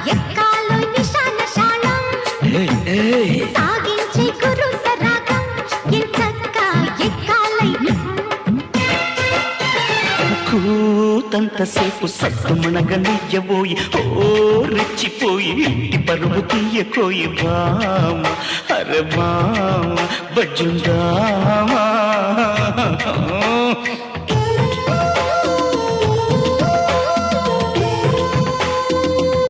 ఎక్కాలో నిశాన శాళం సాగించే గురు సరాగం ఎంచక్క ఎక్కాలై కూతంతసేపు సత్తుమణగనియ్యబోయి ఓ రెచ్చిపోయి ఇంటి పరువు తీయకోయి బామ అరే బామ బజ్జుందామా